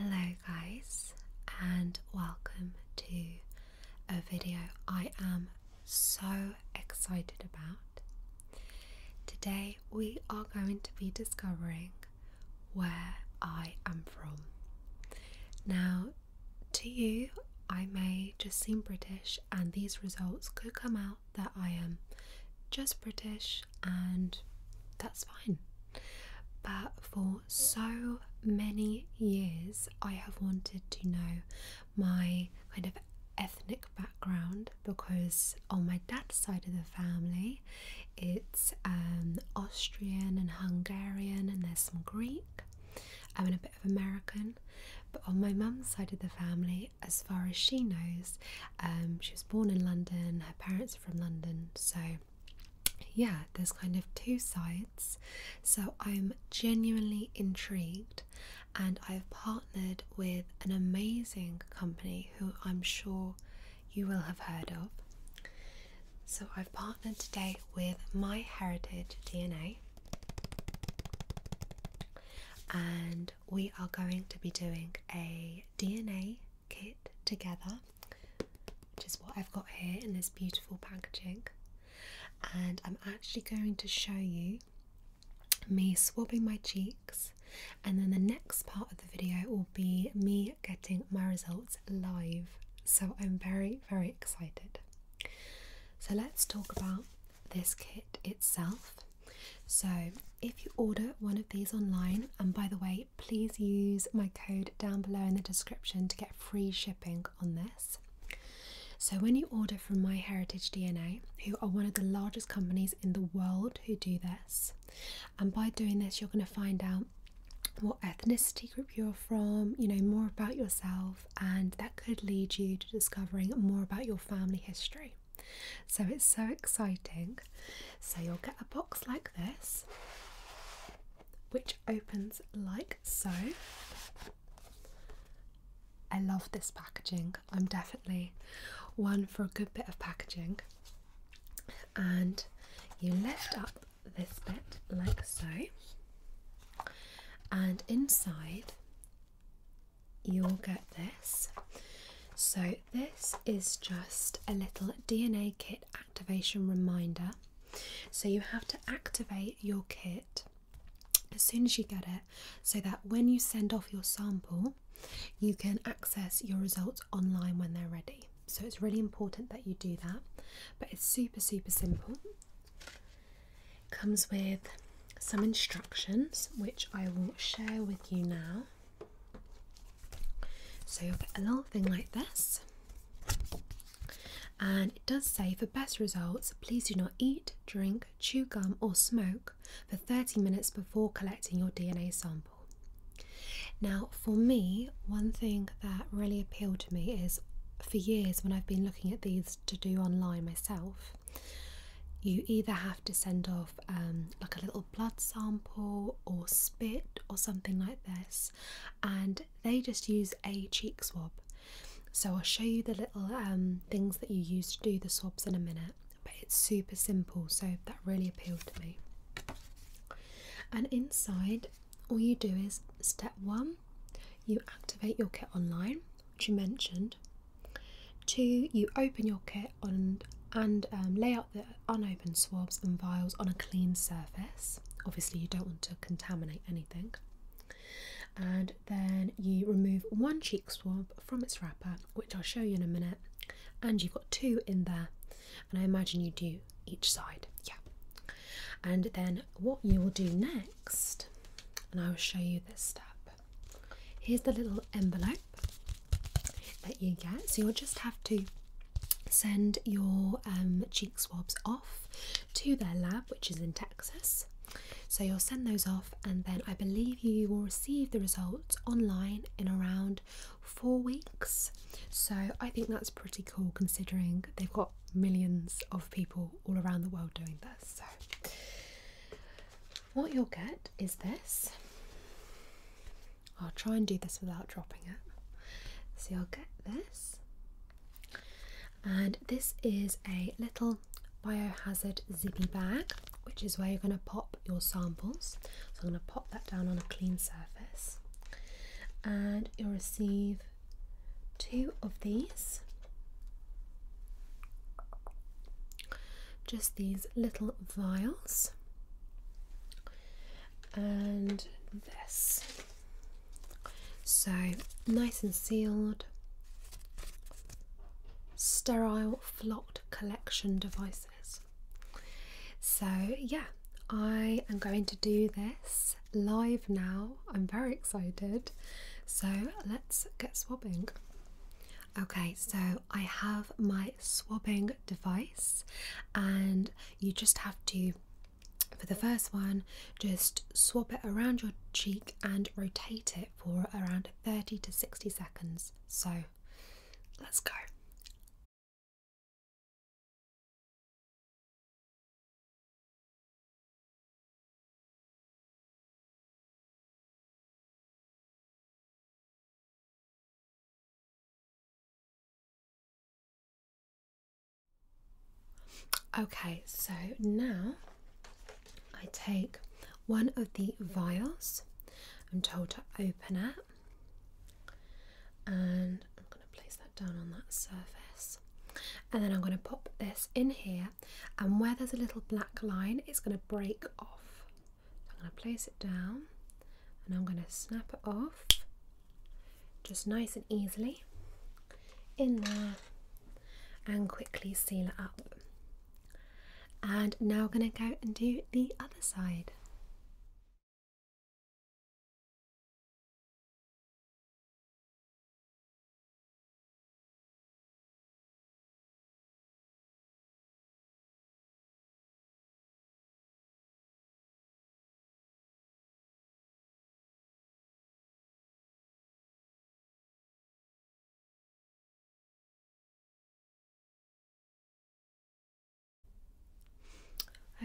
Hello guys, and welcome to a video I am so excited about. Today we are going to be discovering where I am from. Now, to you I may just seem British, and these results could come out that I am just British, and that's fine. But for so many years I have wanted to know my kind of ethnic background, because on my dad's side of the family it's Austrian and Hungarian, and there's some Greek and a bit of American. But on my mum's side of the family, as far as she knows, she was born in London, her parents are from London, so yeah, there's kind of two sides. So I'm genuinely intrigued, and I've partnered with an amazing company who I'm sure you will have heard of. So I've partnered today with MyHeritageDNA, and we are going to be doing a DNA kit together, which is what I've got here in this beautiful packaging. And I'm actually going to show you me swabbing my cheeks, and then the next part of the video will be me getting my results live. So I'm very excited. So let's talk about this kit itself. So if you order one of these online, and by the way, please use my code down below in the description to get free shipping on this. So when you order from MyHeritageDNA, who are one of the largest companies in the world who do this, and by doing this you're going to find out what ethnicity group you're from, you know, more about yourself, and that could lead you to discovering more about your family history. So it's so exciting. So you'll get a box like this, which opens like so. I love this packaging. I'm definitely one for a good bit of packaging. And you lift up this bit like so, and inside you'll get this. So this is just a little DNA kit activation reminder. So you have to activate your kit as soon as you get it, so that when you send off your sample you can access your results online when they're ready. So it's really important that you do that, but it's super simple. It comes with some instructions which I will share with you now. So you'll get a little thing like this, and it does say, for best results please do not eat, drink, chew gum or smoke for 30 minutes before collecting your DNA sample. Now for me, one thing that really appealed to me is, for years when I've been looking at these to do online myself, you either have to send off like a little blood sample or spit or something like this, and they just use a cheek swab. So I'll show you the little things that you use to do the swabs in a minute, but it's super simple, so that really appealed to me. And inside, all you do is, step 1, you activate your kit online, which you mentioned. 2, you open your kit and lay out the unopened swabs and vials on a clean surface. Obviously you don't want to contaminate anything. And then you remove one cheek swab from its wrapper, which I'll show you in a minute, and you've got 2 in there, and I imagine you do each side. Yeah. And then what you will do next, and I will show you this step. Here's the little envelope that you get. So you'll just have to send your cheek swabs off to their lab, which is in Texas. So you'll send those off, and then I believe you will receive the results online in around 4 weeks. So I think that's pretty cool, considering they've got millions of people all around the world doing this. So what you'll get is this. I'll try and do this without dropping it. So you'll get this, and this is a little biohazard zippy bag, which is where you're going to pop your samples. So I'm going to pop that down on a clean surface, and you'll receive 2 of these. Just these little vials, and this. So nice and sealed, sterile flocked collection devices. So yeah, I am going to do this live now. I'm very excited. So let's get swabbing. Okay, so I have my swabbing device, and you just have to, for the first one, just swab it around your cheek and rotate it for around 30 to 60 seconds. So let's go. Okay, so now I take one of the vials. I'm told to open it, and I'm going to place that down on that surface, and then I'm going to pop this in here, and where there's a little black line, it's going to break off. So I'm going to place it down, and I'm going to snap it off just nice and easily in there, and quickly seal it up. And now we're going to go and do the other side.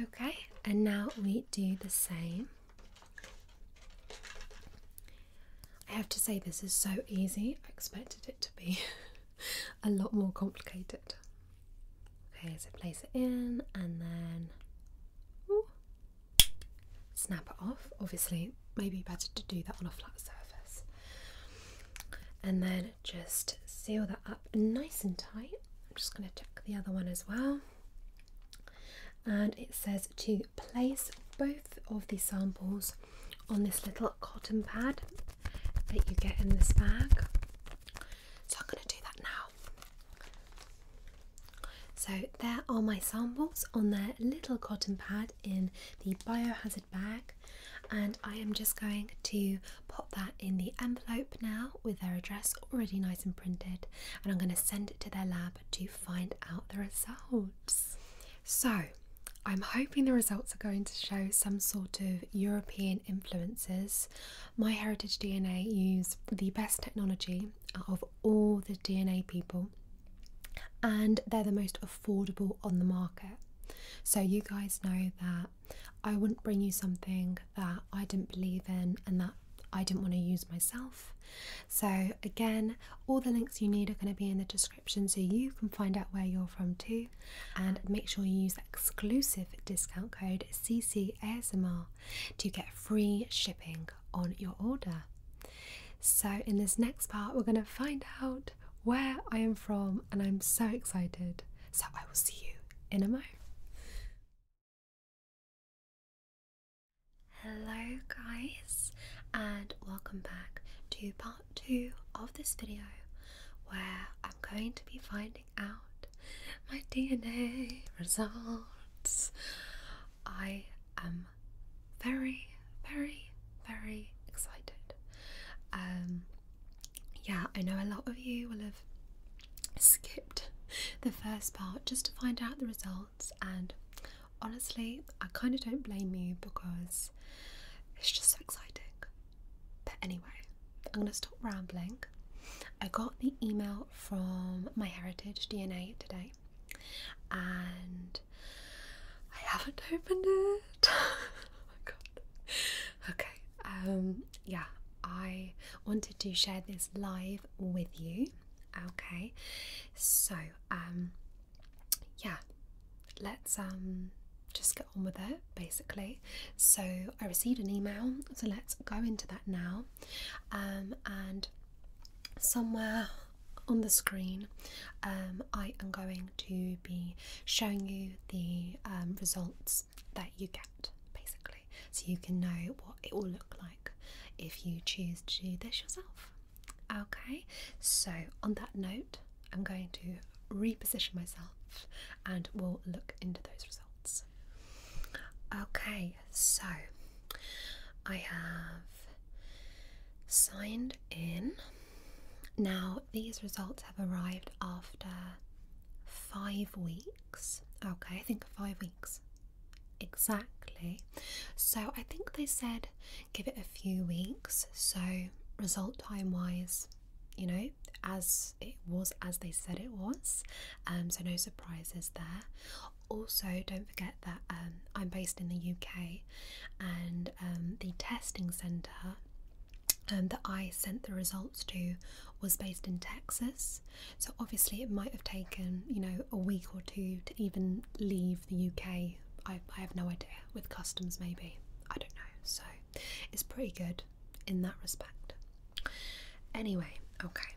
Okay, and now we do the same. I have to say, this is so easy. I expected it to be a lot more complicated. Okay, so place it in, and then snap it off. Obviously, maybe better to do that on a flat surface. And then just seal that up nice and tight. I'm just going to check the other one as well. And it says to place both of the samples on this little cotton pad that you get in this bag. So I'm going to do that now. So there are my samples on their little cotton pad in the biohazard bag, and I am just going to pop that in the envelope now with their address already nice and printed, and I'm going to send it to their lab to find out the results. So I'm hoping the results are going to show some sort of European influences. MyHeritageDNA use the best technology out of all the DNA people, and they're the most affordable on the market. So you guys know that I wouldn't bring you something that I didn't believe in and that I didn't want to use myself. So again, all the links you need are going to be in the description, so you can find out where you're from too, and make sure you use the exclusive discount code CCASMR to get free shipping on your order. So in this next part, we're going to find out where I am from, and I'm so excited. So I will see you in a mo. Hello guys, and welcome back to part 2 of this video, where I'm going to be finding out my DNA results. I am very, very, very excited. Yeah, I know a lot of you will have skipped the first part just to find out the results, and honestly, I kind of don't blame you because it's just so exciting. But anyway, I'm going to stop rambling. I got the email from MyHeritageDNA today, and I haven't opened it. Oh my god. Okay, yeah, I wanted to share this live with you. Okay, so yeah, let's just get on with it, basically. So I received an email, so let's go into that now. And somewhere on the screen, I am going to be showing you the results that you get, basically, so you can know what it will look like if you choose to do this yourself. Okay, so on that note, I'm going to reposition myself and we'll look into those results. Okay, so I have signed in. Now, these results have arrived after 5 weeks. Okay, I think 5 weeks. Exactly. So I think they said give it a few weeks. So result time wise, you know, as it was as they said it was. So no surprises there. Also, don't forget that I'm based in the UK, and the testing centre that I sent the results to was based in Texas. So obviously it might have taken, you know, a week or two to even leave the UK. I have no idea, with customs maybe, I don't know. So it's pretty good in that respect. Anyway, okay,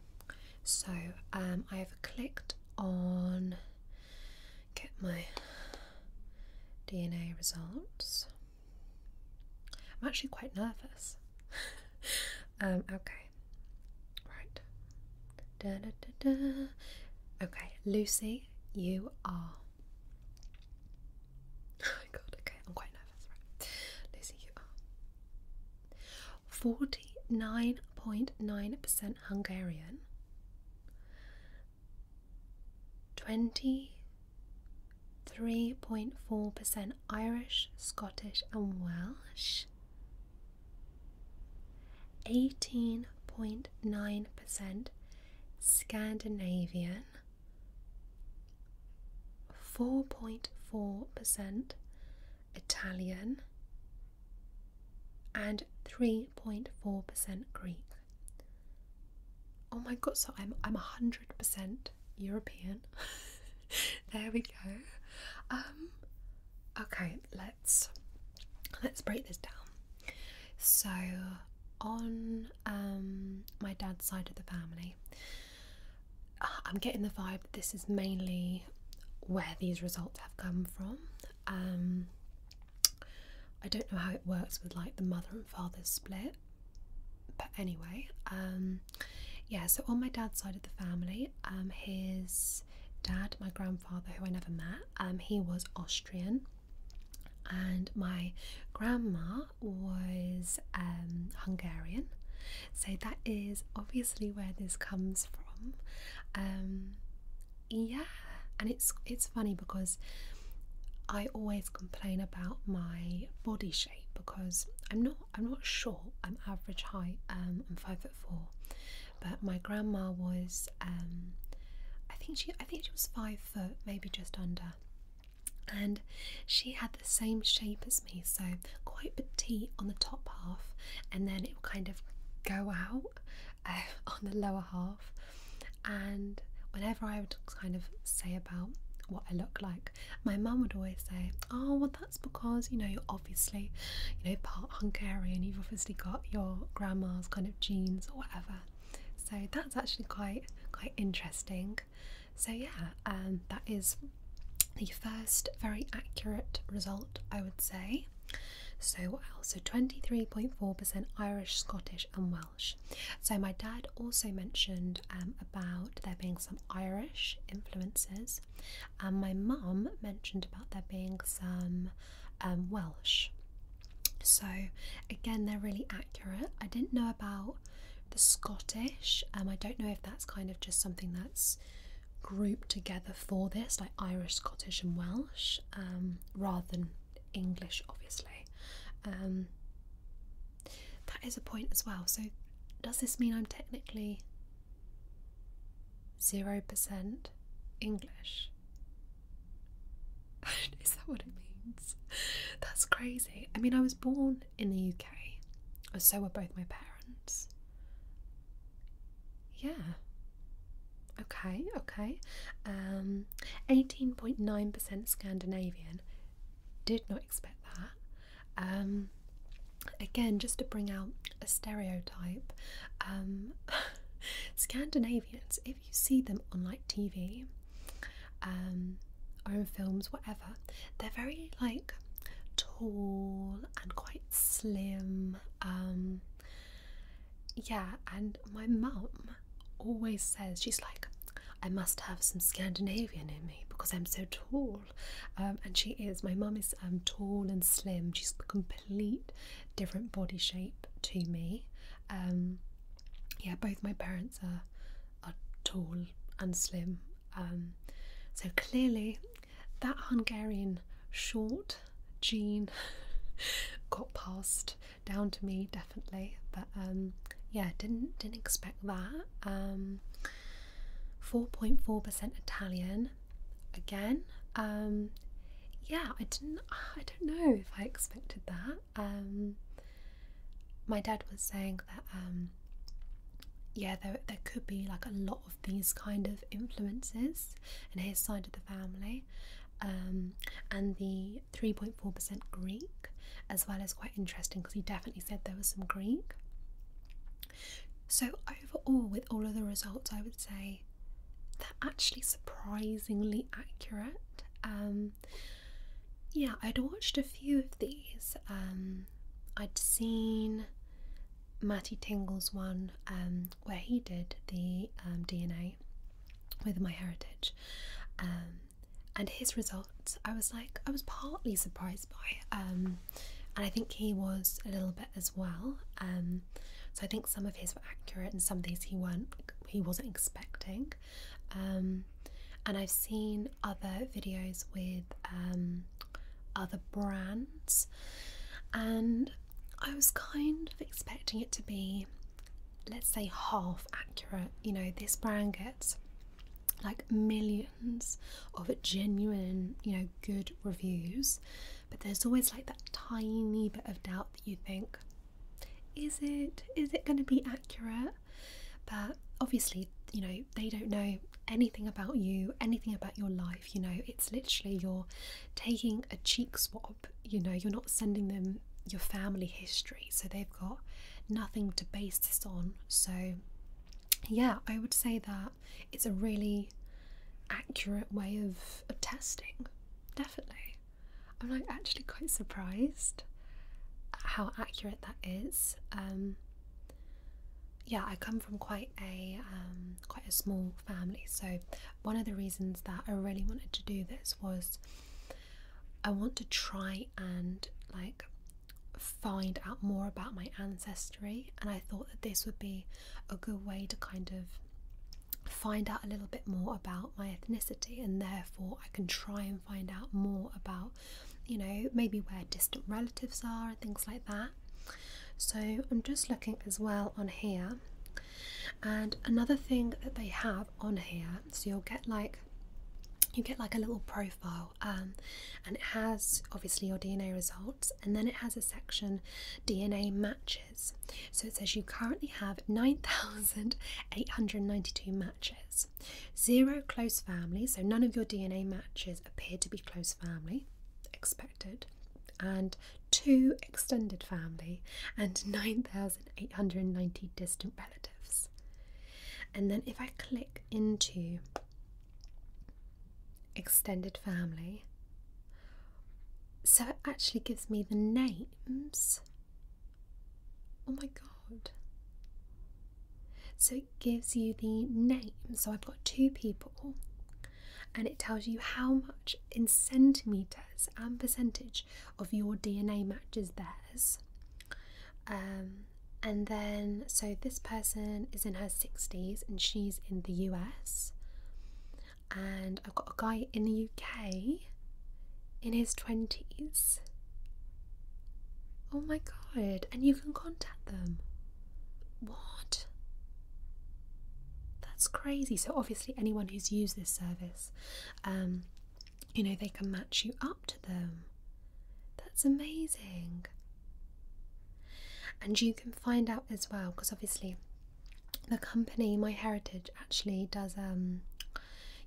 so I have clicked on get my DNA results. I'm actually quite nervous. Okay, right. Da, da, da, da. Okay, Lucy, you are. Oh my god, okay, I'm quite nervous, right? Lucy, you are 49.9% Hungarian, 23.4% Irish, Scottish, and Welsh. 18.9% Scandinavian, 4.4% Italian, and 3.4% Greek. Oh my god, so I'm 100% European. There we go. Okay, let's break this down. So on my dad's side of the family, I'm getting the vibe that this is mainly where these results have come from. I don't know how it works with like the mother and father split, but anyway, yeah, so on my dad's side of the family, his dad, my grandfather, who I never met, he was Austrian, and my grandma was Hungarian. So that is obviously where this comes from. Yeah, and it's funny because I always complain about my body shape because I'm not short. I'm average height. I'm 5'4", but my grandma was I think she was 5 foot, maybe just under. And she had the same shape as me, so quite petite on the top half, and then it would kind of go out on the lower half. And whenever I would kind of say about what I look like, my mum would always say, oh well, that's because, you know, you're obviously, you know, part Hungarian, you've obviously got your grandma's kind of genes or whatever. So that's actually quite interesting. So yeah, that is the first very accurate result, I would say. So what else? So 23.4% Irish, Scottish, and Welsh. So my dad also mentioned about there being some Irish influences, and my mum mentioned about there being some Welsh. So again, they're really accurate. I didn't know about the Scottish. I don't know if that's kind of just something that's grouped together for this, like Irish, Scottish, and Welsh, rather than English, obviously. That is a point as well. So does this mean I'm technically 0% English? Is that what it means? That's crazy. I mean, I was born in the UK, so were both my parents. Yeah. Okay. 18.9% Scandinavian. did not expect that. Again, just to bring out a stereotype, Scandinavians, if you see them on like TV, or in films, whatever, they're very like tall and quite slim. Yeah, and my mum always says, she's like, I must have some Scandinavian in me because I'm so tall. And she is. My mum is tall and slim. She's a complete different body shape to me. Yeah, both my parents are tall and slim. So clearly that Hungarian short gene got passed down to me, definitely. But yeah, didn't expect that. 4.4% Italian again. Yeah, I don't know if I expected that. My dad was saying that yeah, there could be like a lot of these kind of influences in his side of the family. And the 3.4% Greek as well is quite interesting because he definitely said there was some Greek. So overall, with all of the results, I would say they're actually surprisingly accurate. Yeah, I'd watched a few of these. I'd seen Matty Tingle's one where he did the DNA with MyHeritage, and his results I was partly surprised by, and I think he was a little bit as well. So I think some of his were accurate and some of these he wasn't expecting. And I've seen other videos with other brands, and I was kind of expecting it to be, let's say, half accurate. You know, this brand gets like millions of genuine, you know, good reviews, but there's always like that tiny bit of doubt that you think, is it going to be accurate? But obviously, you know, they don't know anything about you, anything about your life. You know, it's literally you're taking a cheek swab. You know, you're not sending them your family history, so they've got nothing to base this on. So yeah, I would say that it's a really accurate way of testing. Definitely. I'm like actually quite surprised at how accurate that is. Yeah, I come from quite a small family, so one of the reasons that I really wanted to do this was I want to try and like find out more about my ancestry, and I thought that this would be a good way to kind of find out a little bit more about my ethnicity, and therefore I can try and find out more about, you know, maybe where distant relatives are and things like that. So I'm just looking as well on here, and another thing that they have on here, so you get like a little profile, and it has obviously your DNA results, and then it has a section DNA matches. So it says you currently have 9,892 matches, 0 close family, so none of your DNA matches appear to be close family, expected, and 2 extended family, and 9,890 distant relatives. And then if I click into extended family, so it actually gives me the names. Oh my god. So it gives you the name. So I've got 2 people, and it tells you how much in centimetres and percentage of your DNA matches theirs. And then, so this person is in her 60s and she's in the US. And I've got a guy in the UK in his 20s. Oh my god, and you can contact them. What? That's crazy. So obviously anyone who's used this service, you know, they can match you up to them. That's amazing. And you can find out as well, because obviously the company MyHeritage actually does,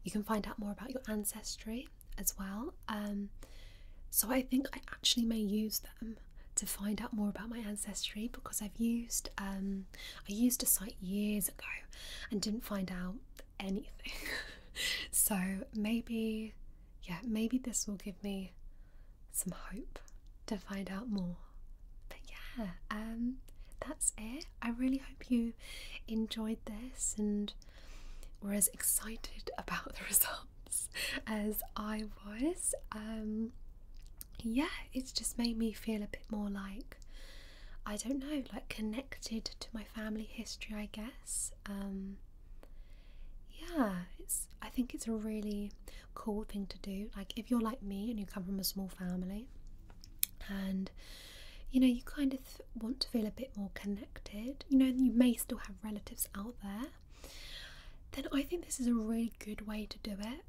you can find out more about your ancestry as well. So I think I actually may use them to find out more about my ancestry, because I used a site years ago and didn't find out anything. So maybe, yeah, maybe this will give me some hope to find out more. But yeah, that's it. I really hope you enjoyed this and were as excited about the results as I was. Yeah, it's just made me feel a bit more like, I don't know, like connected to my family history, I guess. Yeah, I think it's a really cool thing to do. Like, if you're like me and you come from a small family and you kind of want to feel a bit more connected, you may still have relatives out there, then I think this is a really good way to do it.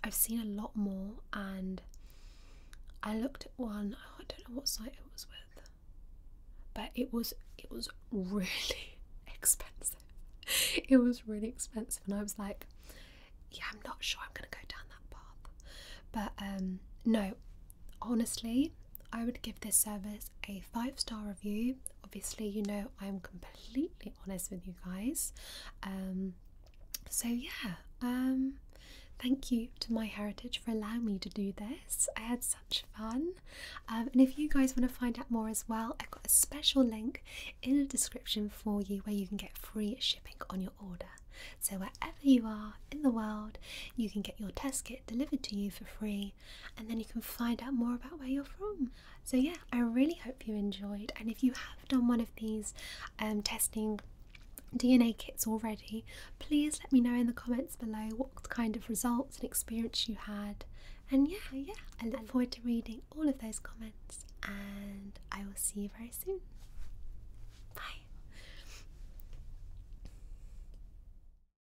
I've seen a lot more, and I looked at one, I don't know what site it was with, but it was really expensive. It was really expensive, and I was like, yeah, I'm not sure I'm gonna go down that path. But no, honestly, I would give this service a 5-star review. Obviously, I'm completely honest with you guys. So yeah, thank you to MyHeritage for allowing me to do this. I had such fun. And if you guys want to find out more as well, I've got a special link in the description for you where you can get free shipping on your order. So wherever you are in the world, you can get your test kit delivered to you for free, and then you can find out more about where you're from. So yeah, I really hope you enjoyed, and if you have done one of these testing DNA kits already, please let me know in the comments below what kind of results and experience you had. And yeah, I look forward to reading all of those comments, and I will see you very soon.